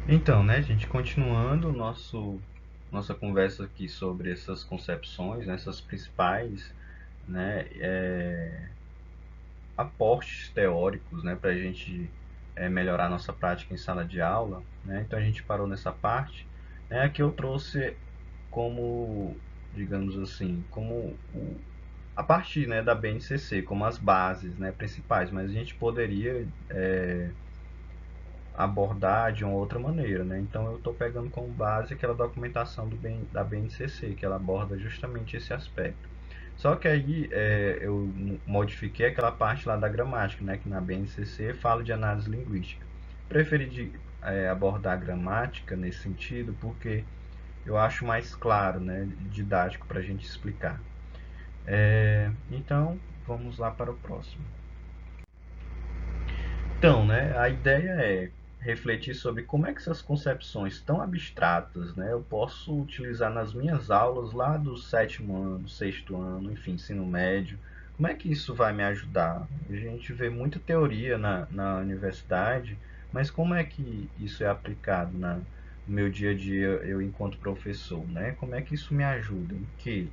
Então, né, gente, continuando nossa conversa aqui sobre essas concepções, né, essas principais, né, aportes teóricos, né, para a gente melhorar nossa prática em sala de aula, né, então a gente parou nessa parte, né, aqui eu trouxe como, digamos assim, a partir, né, da BNCC, como as bases, né, principais, mas a gente poderia abordar de uma outra maneira, né? Então eu estou pegando como base aquela documentação da BNCC, que ela aborda justamente esse aspecto. Só que aí eu modifiquei aquela parte lá da gramática, né? Que na BNCC fala de análise linguística. Preferi abordar a gramática nesse sentido porque eu acho mais claro, né? Didático para a gente explicar. Então vamos lá para o próximo. Então, né, a ideia é refletir sobre como é que essas concepções tão abstratas, né, eu posso utilizar nas minhas aulas lá do sétimo ano, sexto ano, enfim, ensino médio. Como é que isso vai me ajudar? A gente vê muita teoria na universidade, mas como é que isso é aplicado no meu dia a dia, eu enquanto professor, né? Como é que isso me ajuda? Em que?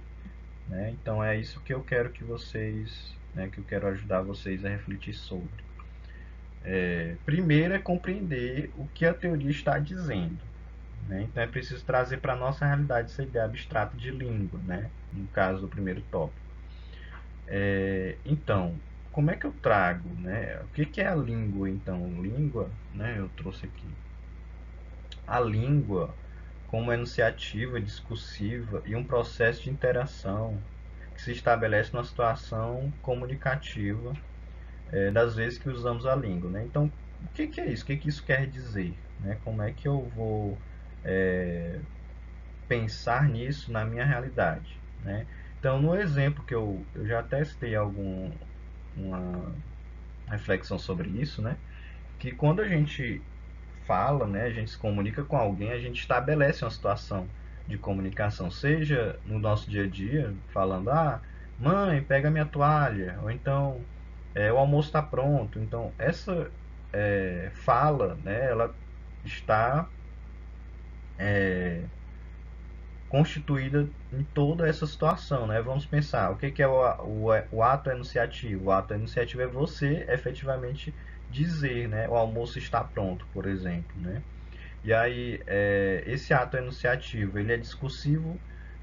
Né? Então é isso que eu quero que vocês, né, que eu quero ajudar vocês a refletir sobre. Primeiro é compreender o que a teoria está dizendo. Né? Então é preciso trazer para a nossa realidade essa ideia abstrata de língua, né? No caso do primeiro tópico. Então, como é que eu trago? Né? O que é a língua, então? Língua, né? Eu trouxe aqui. A língua como enunciativa, discursiva e um processo de interação que se estabelece numa situação comunicativa das vezes que usamos a língua. Né? Então, o que é isso? O que isso quer dizer? Né? Como é que eu vou é, pensar nisso na minha realidade? Né? Então, no exemplo que eu já testei uma reflexão sobre isso, né? Que quando a gente fala, né, a gente se comunica com alguém, a gente estabelece uma situação de comunicação, seja no nosso dia a dia, falando, mãe, pega minha toalha, ou então, o almoço está pronto. Então, essa fala, né, ela está constituída em toda essa situação, né? Vamos pensar, o que é o ato enunciativo? O ato enunciativo é você efetivamente dizer, né? O almoço está pronto, por exemplo, né? E aí, esse ato enunciativo, ele é discursivo,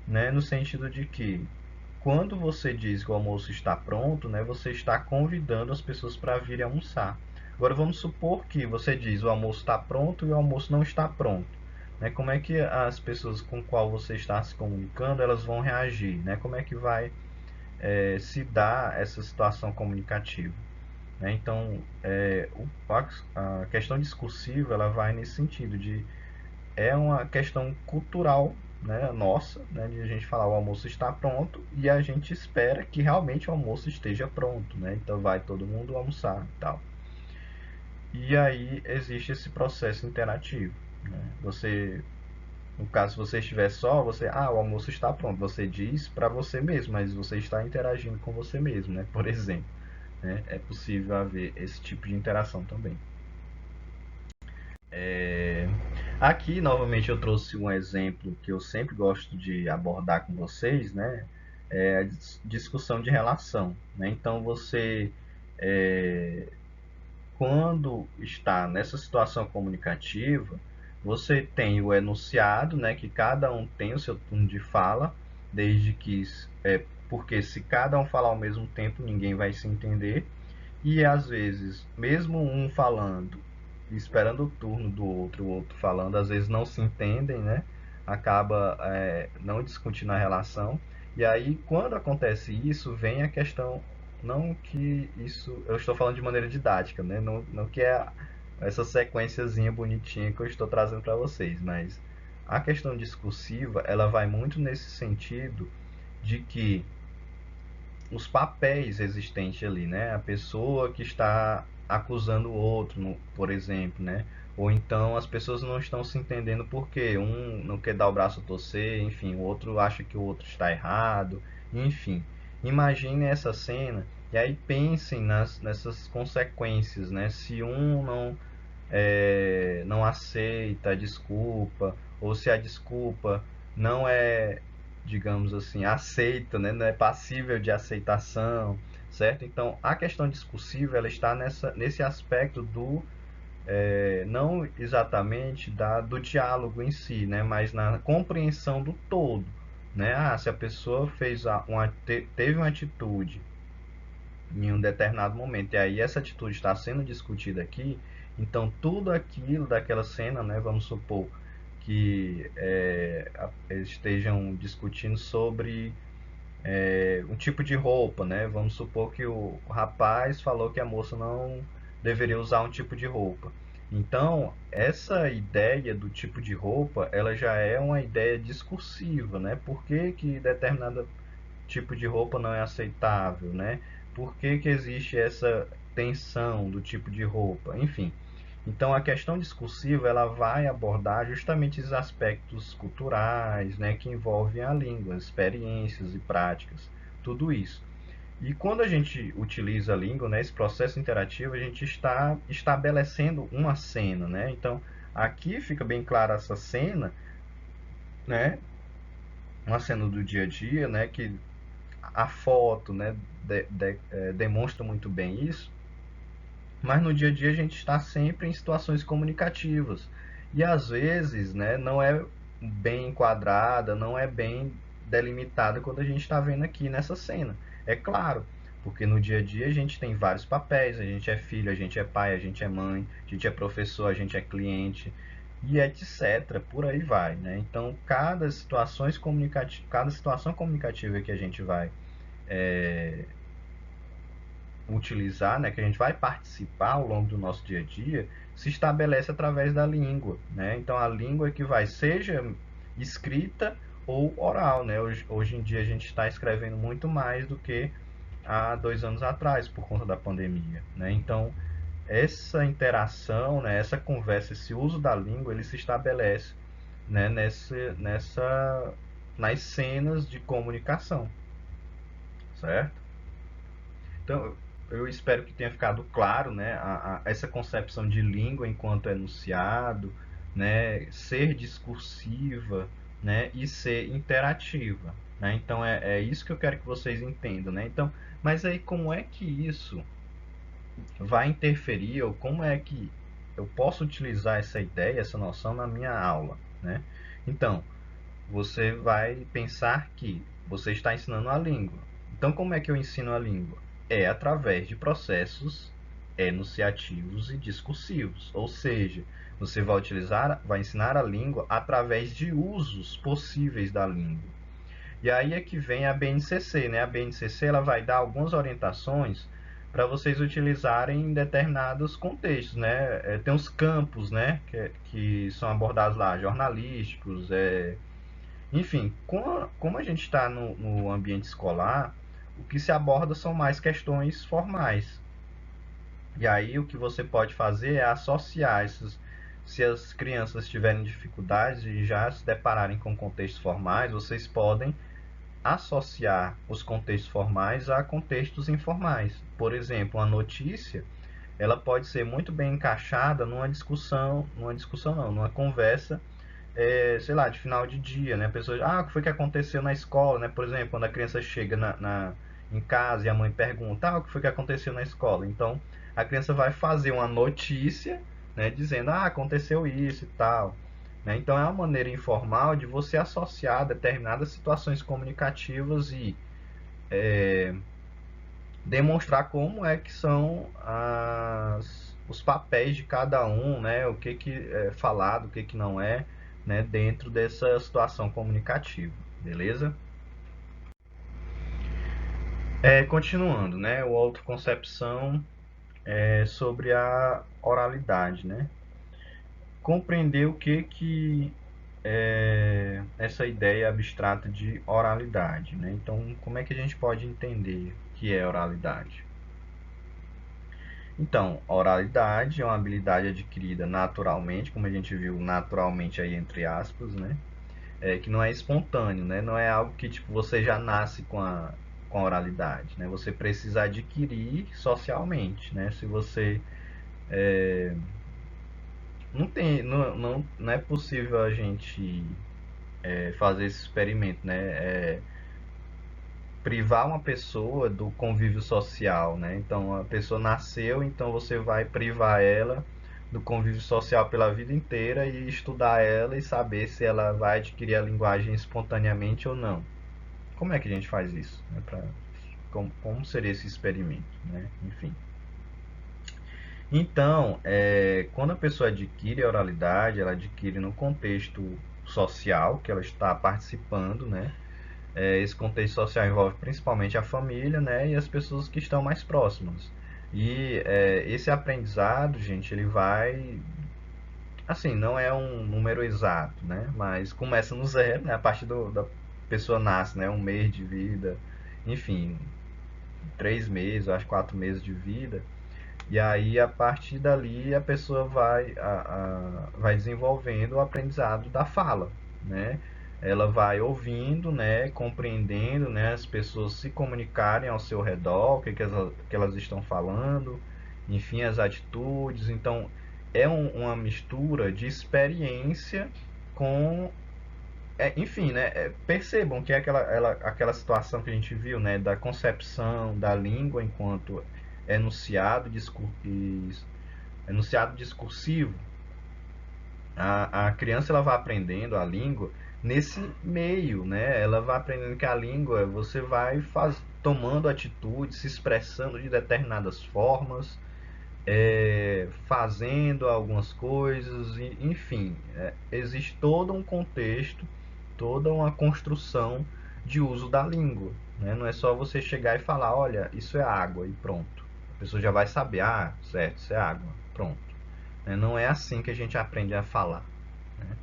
né, no sentido de que quando você diz que o almoço está pronto, né, você está convidando as pessoas para virem almoçar. Agora vamos supor que você diz o almoço está pronto e o almoço não está pronto. Né? Como é que as pessoas com qual você está se comunicando, elas vão reagir? Né? Como é que vai se dar essa situação comunicativa? Né? Então, a questão discursiva ela vai nesse sentido de é uma questão cultural, né, nossa, né, de a gente falar o almoço está pronto e a gente espera que realmente o almoço esteja pronto, né? Então vai todo mundo almoçar e tal. E aí existe esse processo interativo, né? No caso, se você estiver só, o almoço está pronto. Você diz para você mesmo, mas você está interagindo com você mesmo, né? Por exemplo, né? É possível haver esse tipo de interação também. É, Aqui, novamente, eu trouxe um exemplo que eu sempre gosto de abordar com vocês, né? É a discussão de relação. Né? Então, é, quando está nessa situação comunicativa, você tem o enunciado, né? Que cada um tem o seu turno de fala, desde que porque se cada um falar ao mesmo tempo, ninguém vai se entender. E às vezes, mesmo um falando e esperando o turno do outro, o outro falando, às vezes não se entendem, né? Acaba não discutindo a relação. E aí, quando acontece isso, vem a questão, não que isso, eu estou falando de maneira didática, né? Não que é essa sequenciazinha bonitinha que eu estou trazendo para vocês, mas a questão discursiva, ela vai muito nesse sentido de que os papéis existentes ali, né? A pessoa que está acusando o outro, por exemplo, né? Ou então as pessoas não estão se entendendo porque um não quer dar o braço a torcer, enfim, o outro acha que o outro está errado, enfim. Imagine essa cena e aí pensem nessas consequências, né? Se um não aceita a desculpa, ou se a desculpa não é, digamos assim, aceita, né? Não é passível de aceitação, certo? Então, a questão discursiva ela está nesse aspecto não exatamente do diálogo em si, né? Mas na compreensão do todo, né? Se a pessoa teve uma atitude em um determinado momento, e aí essa atitude está sendo discutida aqui, então tudo aquilo daquela cena, né, vamos supor que eles estejam discutindo sobre um tipo de roupa, né? Vamos supor que o rapaz falou que a moça não deveria usar um tipo de roupa. Então, essa ideia do tipo de roupa, ela já é uma ideia discursiva, né? Por que que determinado tipo de roupa não é aceitável, né? Por que que existe essa tensão do tipo de roupa? Enfim, então a questão discursiva ela vai abordar justamente esses aspectos culturais, né, que envolvem a língua, experiências e práticas, tudo isso. E quando a gente utiliza a língua, né, esse processo interativo, a gente está estabelecendo uma cena, né? Então aqui fica bem clara essa cena, né? Uma cena do dia a dia, né? Que a foto, né, demonstra muito bem isso. Mas no dia a dia a gente está sempre em situações comunicativas. E às vezes, né, não é bem enquadrada, não é bem delimitada quando a gente está vendo aqui nessa cena. É claro, porque no dia a dia a gente tem vários papéis, a gente é filho, a gente é pai, a gente é mãe, a gente é professor, a gente é cliente e etc. Por aí vai, né? Então cada situação comunicativa que a gente vai é, utilizar, né, que a gente vai participar ao longo do nosso dia a dia, se estabelece através da língua, né? Então a língua é que vai, seja escrita ou oral, né? Hoje em dia a gente está escrevendo muito mais do que há 2 anos atrás por conta da pandemia, né? Então essa interação, né, essa conversa, esse uso da língua, ele se estabelece, né, nas cenas de comunicação, certo? Então, eu espero que tenha ficado claro, né, essa concepção de língua enquanto enunciado, né, ser discursiva, né, e ser interativa, né? Então é isso que eu quero que vocês entendam, né? Então, mas aí como é que isso vai interferir ou como é que eu posso utilizar essa ideia, essa noção na minha aula, né? Então, você vai pensar que você está ensinando a língua. Então, como é que eu ensino a língua? É através de processos enunciativos e discursivos. Ou seja, você vai ensinar a língua através de usos possíveis da língua. E aí é que vem a BNCC, né? A BNCC ela vai dar algumas orientações para vocês utilizarem em determinados contextos, né? Tem os campos, né? Que são abordados lá, jornalísticos, enfim, como a gente está no ambiente escolar, o que se aborda são mais questões formais. E aí o que você pode fazer é associar esses, se as crianças tiverem dificuldades e já se depararem com contextos formais, vocês podem associar os contextos formais a contextos informais. Por exemplo, uma notícia, ela pode ser muito bem encaixada numa conversa sei lá, de final de dia, né? A pessoa, o que foi que aconteceu na escola, né? Por exemplo, quando a criança chega em casa e a mãe pergunta, o que foi que aconteceu na escola? Então, a criança vai fazer uma notícia, né? Dizendo, aconteceu isso e tal. Né? Então, é uma maneira informal de você associar determinadas situações comunicativas e demonstrar como é que são os papéis de cada um, né? O que é falado, o que não é, né? Dentro dessa situação comunicativa, beleza? Continuando, né? O autoconcepção é sobre a oralidade, né? Compreender o que é essa ideia abstrata de oralidade, né? Então, como é que a gente pode entender o que é oralidade? Então, oralidade é uma habilidade adquirida naturalmente, como a gente viu, naturalmente aí entre aspas, né? Que não é espontâneo, né? Não é algo que tipo você já nasce com a oralidade, né? Você precisa adquirir socialmente, né? Se você não é possível a gente fazer esse experimento, né? Privar uma pessoa do convívio social, né? Então a pessoa nasceu, então você vai privar ela do convívio social pela vida inteira e estudar ela e saber se ela vai adquirir a linguagem espontaneamente ou não. Como é que a gente faz isso? Né? Como seria esse experimento? Né? Enfim. Então, quando a pessoa adquire a oralidade, ela adquire no contexto social que ela está participando, né? Esse contexto social envolve principalmente a família, né, e as pessoas que estão mais próximas. E esse aprendizado, gente, ele vai, assim, não é um número exato, né, mas começa no zero, né, a partir da pessoa nasce, né, um mês de vida, enfim, 3 meses, acho 4 meses de vida. E aí, a partir dali, a pessoa vai desenvolvendo o aprendizado da fala, né? Ela vai ouvindo, né, compreendendo, né, as pessoas se comunicarem ao seu redor, que elas estão falando, enfim, as atitudes. Então, é uma mistura de experiência com enfim, né? Percebam que é aquela situação que a gente viu, né? Da concepção da língua enquanto enunciado discursivo. A criança ela vai aprendendo a língua nesse meio, né? Ela vai aprendendo que a língua você vai tomando atitudes, se expressando de determinadas formas, fazendo algumas coisas, enfim, existe todo um contexto, toda uma construção de uso da língua. Né? Não é só você chegar e falar, olha, isso é água e pronto. A pessoa já vai saber, ah, certo, isso é água, pronto. Né? Não é assim que a gente aprende a falar. Né?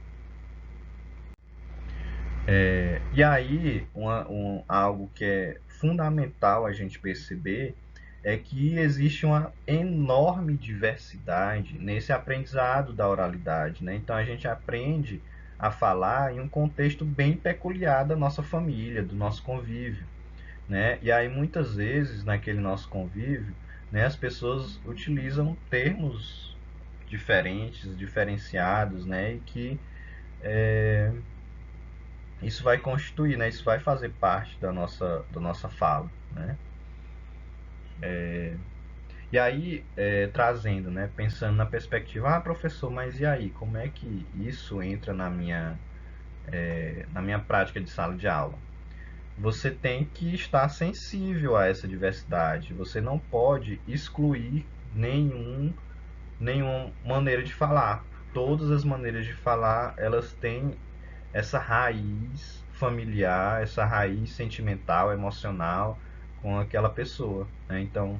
E aí, algo que é fundamental a gente perceber é que existe uma enorme diversidade nesse aprendizado da oralidade, né? Então a gente aprende a falar em um contexto bem peculiar da nossa família, do nosso convívio, né? E aí muitas vezes naquele nosso convívio, né, as pessoas utilizam termos diferentes, diferenciados, né? E que isso vai constituir, né? Isso vai fazer parte da nossa fala, né? E aí, trazendo, né? Pensando na perspectiva, ah, professor, mas e aí? Como é que isso entra na minha prática de sala de aula? Você tem que estar sensível a essa diversidade. Você não pode excluir nenhuma maneira de falar. Todas as maneiras de falar, elas têm essa raiz familiar, essa raiz sentimental, emocional com aquela pessoa, né? Então,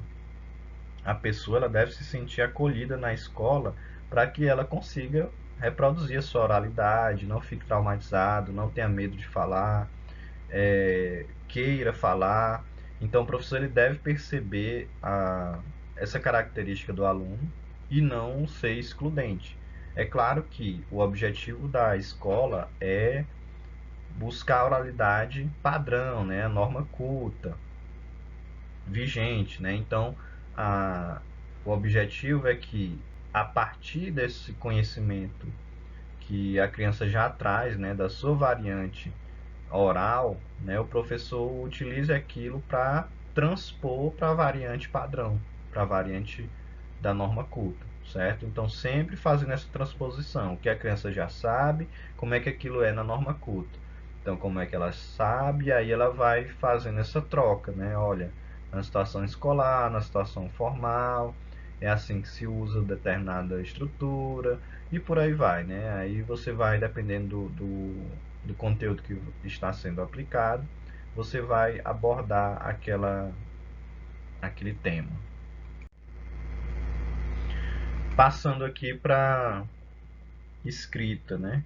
a pessoa ela deve se sentir acolhida na escola para que ela consiga reproduzir a sua oralidade, não fique traumatizado, não tenha medo de falar, queira falar. Então, o professor ele deve perceber essa característica do aluno e não ser excludente. É claro que o objetivo da escola é buscar a oralidade padrão, né, a norma culta, vigente, né? Então, a, o objetivo é que a partir desse conhecimento que a criança já traz, né, da sua variante oral, né, o professor utilize aquilo para transpor para a variante padrão, para a variante da norma culta, certo? Então, sempre fazendo essa transposição, o que a criança já sabe, como é que aquilo é na norma culta. Então, como é que ela sabe, aí ela vai fazendo essa troca, né? Olha, na situação escolar, na situação formal, é assim que se usa determinada estrutura e por aí vai, né? Aí você vai, dependendo do conteúdo que está sendo aplicado, você vai abordar aquele tema. Passando aqui para escrita, né?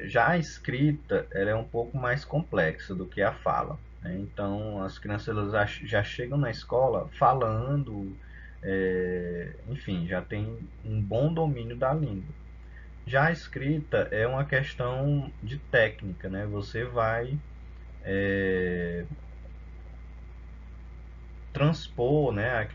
Já a escrita ela é um pouco mais complexa do que a fala, né? Então as crianças elas já chegam na escola falando, enfim, já tem um bom domínio da língua. Já a escrita é uma questão de técnica, né? Você vai transpor, né?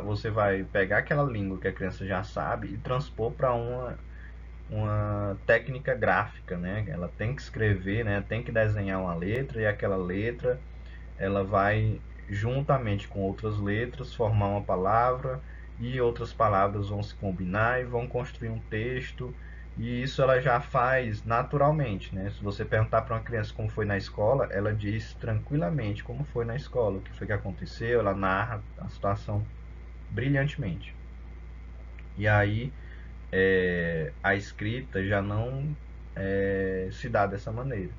Você vai pegar aquela língua que a criança já sabe e transpor para uma técnica gráfica, né? Ela tem que escrever, né? Tem que desenhar uma letra e aquela letra ela vai juntamente com outras letras formar uma palavra e outras palavras vão se combinar e vão construir um texto, e isso ela já faz naturalmente, né? Se você perguntar para uma criança como foi na escola, ela diz tranquilamente como foi na escola, o que foi que aconteceu, ela narra a situação brilhantemente. E aí a escrita já não se dá dessa maneira,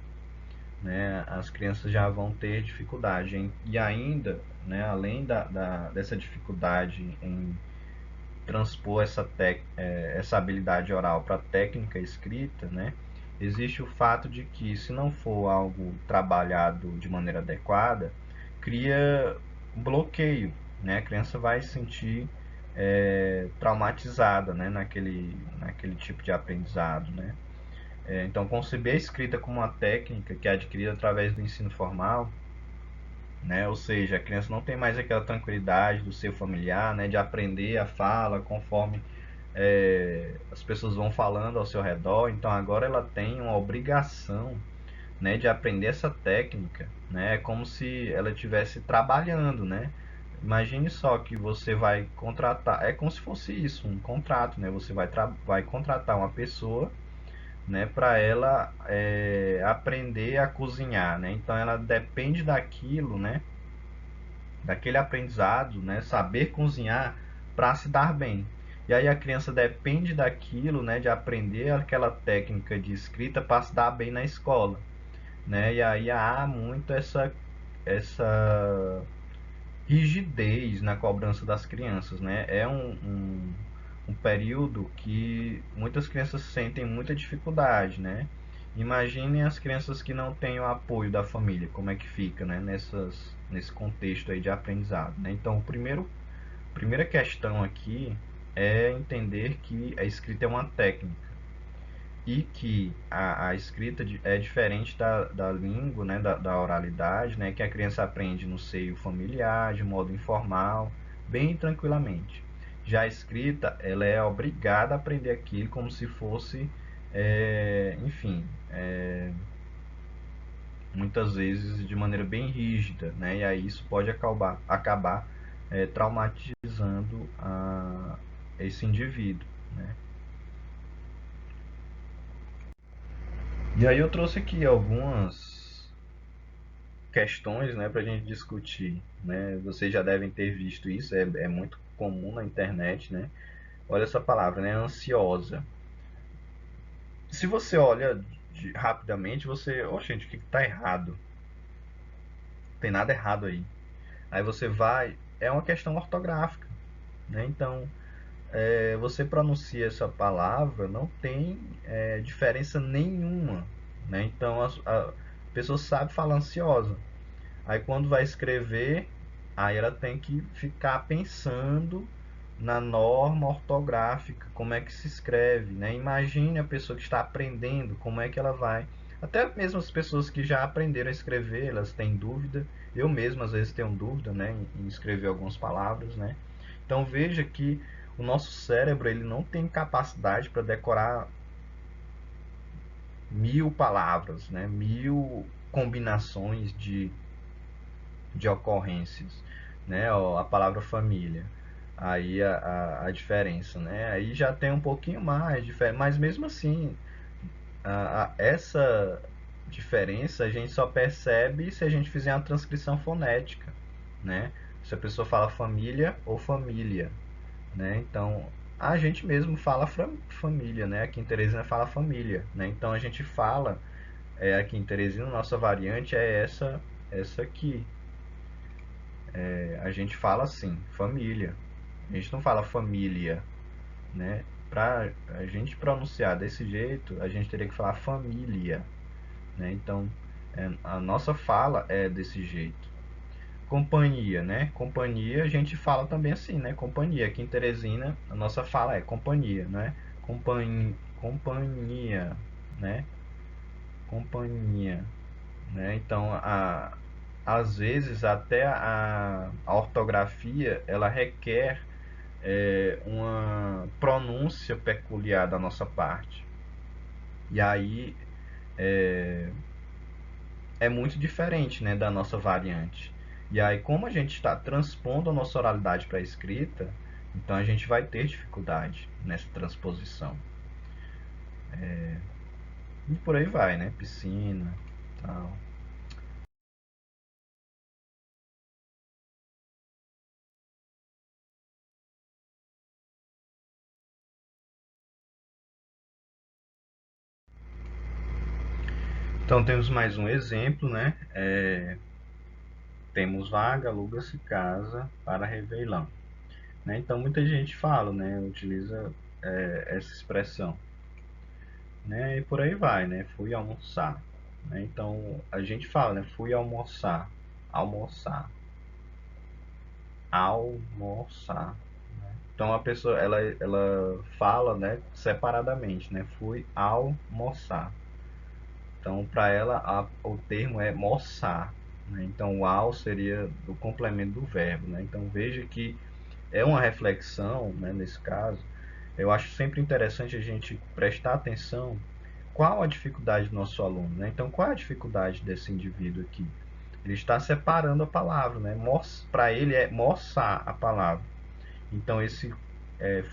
né? As crianças já vão ter dificuldade e ainda, né, além dessa dificuldade em transpor essa habilidade oral para a técnica escrita, né, existe o fato de que, se não for algo trabalhado de maneira adequada, cria um bloqueio, né? A criança vai se sentir traumatizada, né, naquele tipo de aprendizado, né? Então, conceber a escrita como uma técnica que é adquirida através do ensino formal, né? Ou seja, a criança não tem mais aquela tranquilidade do seu familiar, né? De aprender a fala conforme as pessoas vão falando ao seu redor. Então, agora ela tem uma obrigação, né, de aprender essa técnica, né? É como se ela estivesse trabalhando, né? Imagine só que você vai contratar, é como se fosse isso, um contrato, né? Você vai contratar uma pessoa, né, para ela aprender a cozinhar, né? Então ela depende daquilo, né, daquele aprendizado, né, saber cozinhar para se dar bem. E aí a criança depende daquilo, né, de aprender aquela técnica de escrita para se dar bem na escola, né? E aí há muito essa rigidez na cobrança das crianças, né? É um período que muitas crianças sentem muita dificuldade, né? Imaginem as crianças que não têm o apoio da família, como é que fica, né? Nesse contexto aí de aprendizado, né? Então, primeira questão aqui é entender que a escrita é uma técnica e que a escrita é diferente da língua, né, da oralidade, né, que a criança aprende no seio familiar, de modo informal, bem tranquilamente. Já a escrita, ela é obrigada a aprender aquilo como se fosse, enfim, muitas vezes de maneira bem rígida, né, e aí isso pode acabar traumatizando esse indivíduo, né. E aí eu trouxe aqui algumas questões, né, para a gente discutir, né? Vocês já devem ter visto isso, é muito comum na internet, né? Olha essa palavra, né? Ansiosa. Se você olha rapidamente, você, oh, gente, o que está errado? Não tem nada errado aí. Aí você vai, é uma questão ortográfica, né? Então, você pronuncia essa palavra, não tem diferença nenhuma, né? Então a pessoa sabe falar ansiosa. Aí quando vai escrever, aí ela tem que ficar pensando na norma ortográfica, como é que se escreve, né? Imagine a pessoa que está aprendendo, como é que ela vai. Até mesmo as pessoas que já aprenderam a escrever, elas têm dúvida. Eu mesmo às vezes tenho dúvida, né, em escrever algumas palavras, né? Então veja que o nosso cérebro ele não tem capacidade para decorar 1000 palavras, né? 1000 combinações de ocorrências, né? A palavra família, aí a diferença, né? Aí já tem um pouquinho mais, mas mesmo assim, essa diferença a gente só percebe se a gente fizer uma transcrição fonética, né? Se a pessoa fala família ou família, né? Então a gente mesmo fala família, né? Aqui em Teresina fala família, né? Então a gente fala aqui em Teresina, nossa variante é essa aqui, a gente fala assim, família. A gente não fala família, né? Para a gente pronunciar desse jeito, a gente teria que falar família, né? Então, a nossa fala é desse jeito. Companhia, né? Companhia a gente fala também assim, né? Companhia. Aqui em Teresina, a nossa fala é companhia, né? Companhia, né? Companhia, né? Então, às vezes até a ortografia ela requer uma pronúncia peculiar da nossa parte. E aí é muito diferente, né, da nossa variante. E aí, como a gente está transpondo a nossa oralidade para a escrita, então a gente vai ter dificuldade nessa transposição. E por aí vai, né? Piscina, tal. Então temos mais um exemplo, né? Temos vaga, aluga-se casa para Réveillon. Né? Então muita gente fala, né? Utiliza essa expressão. Né? E por aí vai, né? Fui almoçar. Né? Então a gente fala, né? Fui almoçar, almoçar, almoçar. Então a pessoa ela fala, né? Separadamente, né? Fui almoçar. Então para ela o termo é moçar. Né? Então o al seria o complemento do verbo. Né? Então veja que é uma reflexão, né? Nesse caso. Eu acho sempre interessante a gente prestar atenção qual a dificuldade do nosso aluno, né? Então, qual é a dificuldade desse indivíduo aqui? Ele está separando a palavra, né? Para ele é moçar a palavra. Então, esse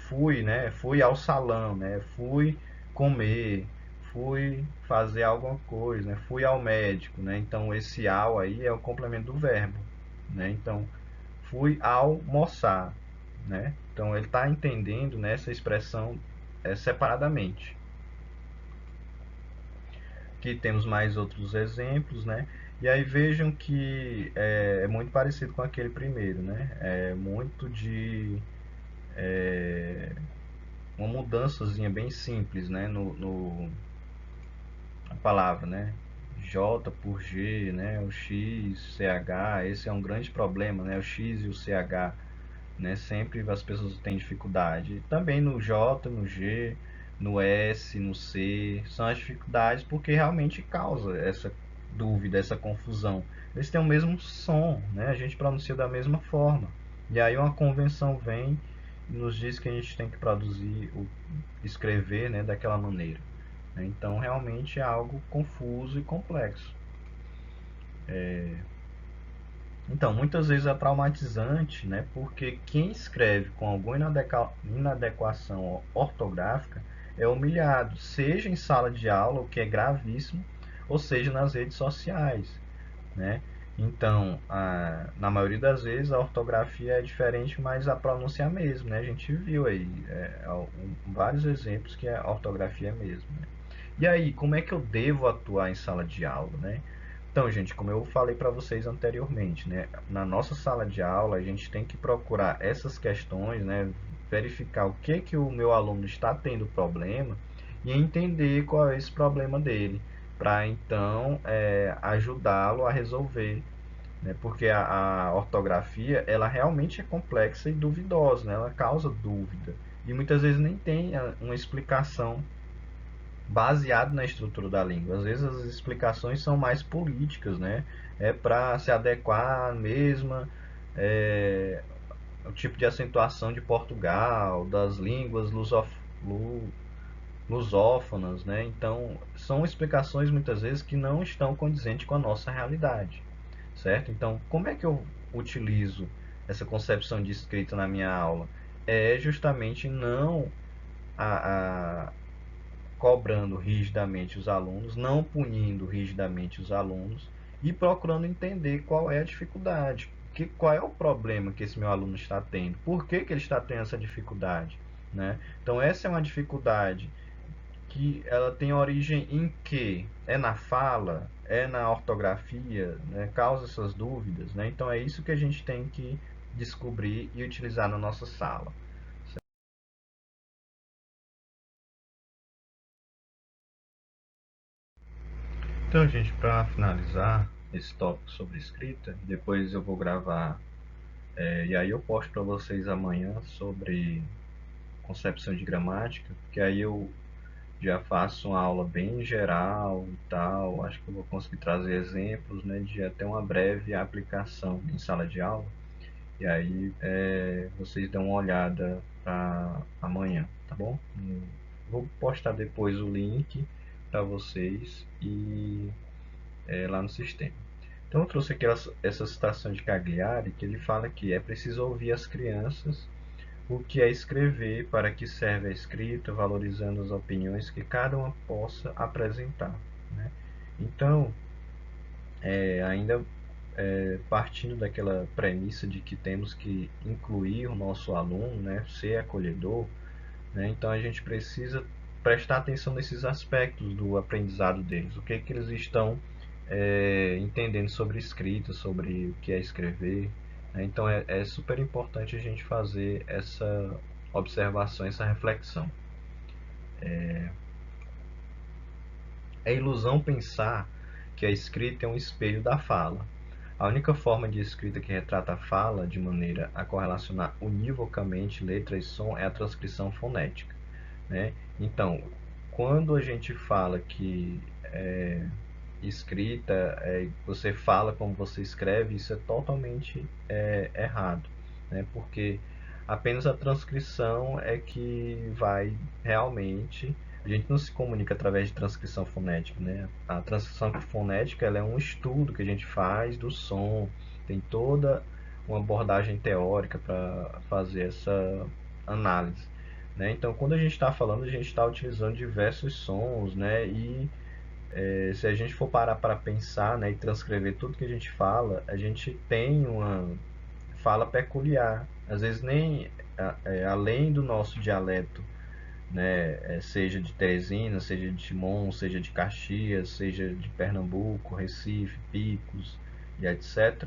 fui, né? Fui ao salão, né? Fui comer, fui fazer alguma coisa, né? Fui ao médico, né? Então, esse ao aí é o complemento do verbo, né? Então, fui almoçar, né? Então, ele está entendendo nessa expressão separadamente. Aqui temos mais outros exemplos, né? E aí vejam que é muito parecido com aquele primeiro, né? É muito de uma mudançazinha bem simples, né? No a palavra, né? J por G, né? O X, CH, esse é um grande problema, né? O X e o CH, né? Sempre as pessoas têm dificuldade. Também no J, no G, no S, no C, são as dificuldades porque realmente causa essa dúvida, essa confusão. Eles têm o mesmo som, né? A gente pronuncia da mesma forma. E aí uma convenção vem e nos diz que a gente tem que produzir, escrever, né, daquela maneira. Então realmente é algo confuso e complexo. Então, muitas vezes é traumatizante, né? Porque quem escreve com alguma inadequação ortográfica é humilhado, seja em sala de aula, o que é gravíssimo, ou seja nas redes sociais, né? Então, na maioria das vezes a ortografia é diferente, mas a pronúncia é a mesma, né? A gente viu aí vários exemplos que a ortografia é a mesma, né? E aí, como é que eu devo atuar em sala de aula, né? Então, gente, como eu falei para vocês anteriormente, né, na nossa sala de aula a gente tem que procurar essas questões, né, verificar o que o meu aluno está tendo problema e entender qual é esse problema dele, para então ajudá-lo a resolver, né, porque a ortografia ela realmente é complexa e duvidosa, né, ela causa dúvida e muitas vezes nem tem uma explicação baseado na estrutura da língua. Às vezes as explicações são mais políticas, né? É para se adequar à mesma o tipo de acentuação de Portugal, das línguas lusófonas, né? Então são explicações muitas vezes que não estão condizentes com a nossa realidade, certo? Então como é que eu utilizo essa concepção de escrita na minha aula? É justamente não a cobrando rigidamente os alunos, não punindo rigidamente os alunos e procurando entender qual é a dificuldade, qual é o problema que esse meu aluno está tendo, por que ele está tendo essa dificuldade, né? Então essa é uma dificuldade que ela tem origem em que? É na fala? É na ortografia? Né? Causa essas dúvidas, né? Então é isso que a gente tem que descobrir e utilizar na nossa sala. Então, gente, para finalizar esse tópico sobre escrita, depois eu vou gravar e aí eu posto para vocês amanhã sobre concepção de gramática, que aí eu já faço uma aula bem geral e tal. Acho que eu vou conseguir trazer exemplos, né, de até uma breve aplicação em sala de aula. E aí vocês dão uma olhada para amanhã, tá bom? Vou postar depois o link para vocês e lá no sistema. Então eu trouxe aqui essa citação de Cagliari, que ele fala que é preciso ouvir as crianças o que é escrever, para que serve a escrita, valorizando as opiniões que cada uma possa apresentar, né? Então, ainda partindo daquela premissa de que temos que incluir o nosso aluno, né, ser acolhedor, né, então a gente precisa prestar atenção nesses aspectos do aprendizado deles, o que que eles estão entendendo sobre escrita, sobre o que é escrever, né? Então é super importante a gente fazer essa observação, essa reflexão. É ilusão pensar que a escrita é um espelho da fala. A única forma de escrita que retrata a fala de maneira a correlacionar univocamente letra e som é a transcrição fonética, né? Então, quando a gente fala que escrita, você fala como você escreve, isso é totalmente errado, né? Porque apenas a transcrição é que vai realmente. A gente não se comunica através de transcrição fonética, né? A transcrição fonética ela é um estudo que a gente faz do som, tem toda uma abordagem teórica para fazer essa análise, né? Então, quando a gente está falando, a gente está utilizando diversos sons, né? E se a gente for parar para pensar, né, e transcrever tudo que a gente fala, a gente tem uma fala peculiar. Às vezes nem além do nosso dialeto, né, seja de Teresina, seja de Timon, seja de Caxias, seja de Pernambuco, Recife, Picos e etc.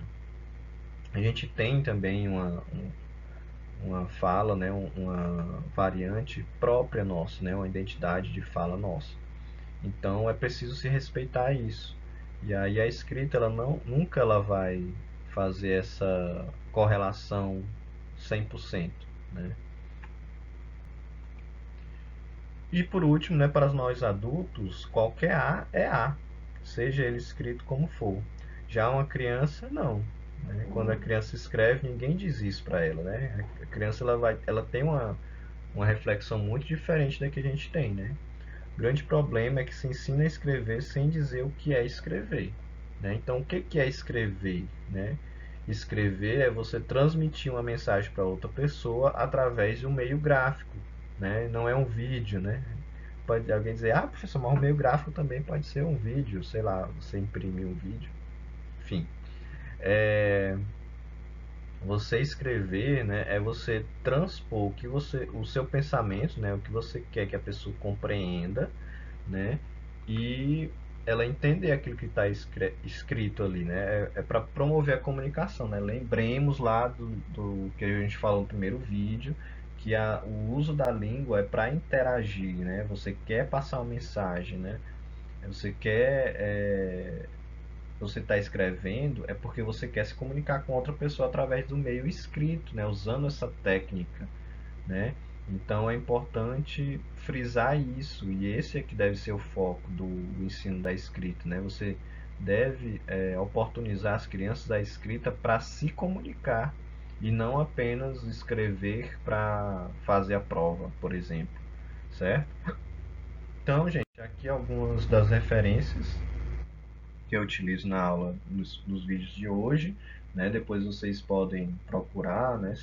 A gente tem também uma fala, né, uma variante própria nossa, né, uma identidade de fala nossa. Então é preciso se respeitar isso. E aí a escrita ela nunca ela vai fazer essa correlação 100%, né? E por último, né, para nós adultos, qualquer A é A, seja ele escrito como for. Já uma criança não, né? Quando a criança escreve, ninguém diz isso para ela, né? A criança ela tem uma reflexão muito diferente da que a gente tem, né? O grande problema é que se ensina a escrever sem dizer o que é escrever, né? Então, o que é escrever, né? Escrever é você transmitir uma mensagem para outra pessoa através de um meio gráfico, né? Não é um vídeo, né? Pode alguém dizer, ah, professor, mas o meio gráfico também pode ser um vídeo, sei lá, você imprimir um vídeo, enfim. É, você escrever, né, é você transpor o seu pensamento, né, o que você quer que a pessoa compreenda, né, e ela entender aquilo que está escrito ali, né, é para promover a comunicação, né. Lembremos lá do que a gente falou no primeiro vídeo, que o uso da língua é para interagir, né, você quer passar uma mensagem, né, você quer você está escrevendo é porque você quer se comunicar com outra pessoa através do meio escrito, né? Usando essa técnica, né? Então é importante frisar isso, e esse é que deve ser o foco do ensino da escrita, né? Você deve oportunizar as crianças a escrita para se comunicar e não apenas escrever para fazer a prova, por exemplo, certo? Então, gente, aqui algumas das referências que eu utilizo na aula nos vídeos de hoje, né? Depois vocês podem procurar, né,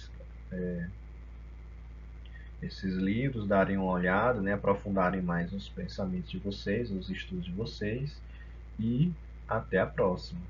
esses livros, darem uma olhada, né, aprofundarem mais os pensamentos de vocês, os estudos de vocês e até a próxima.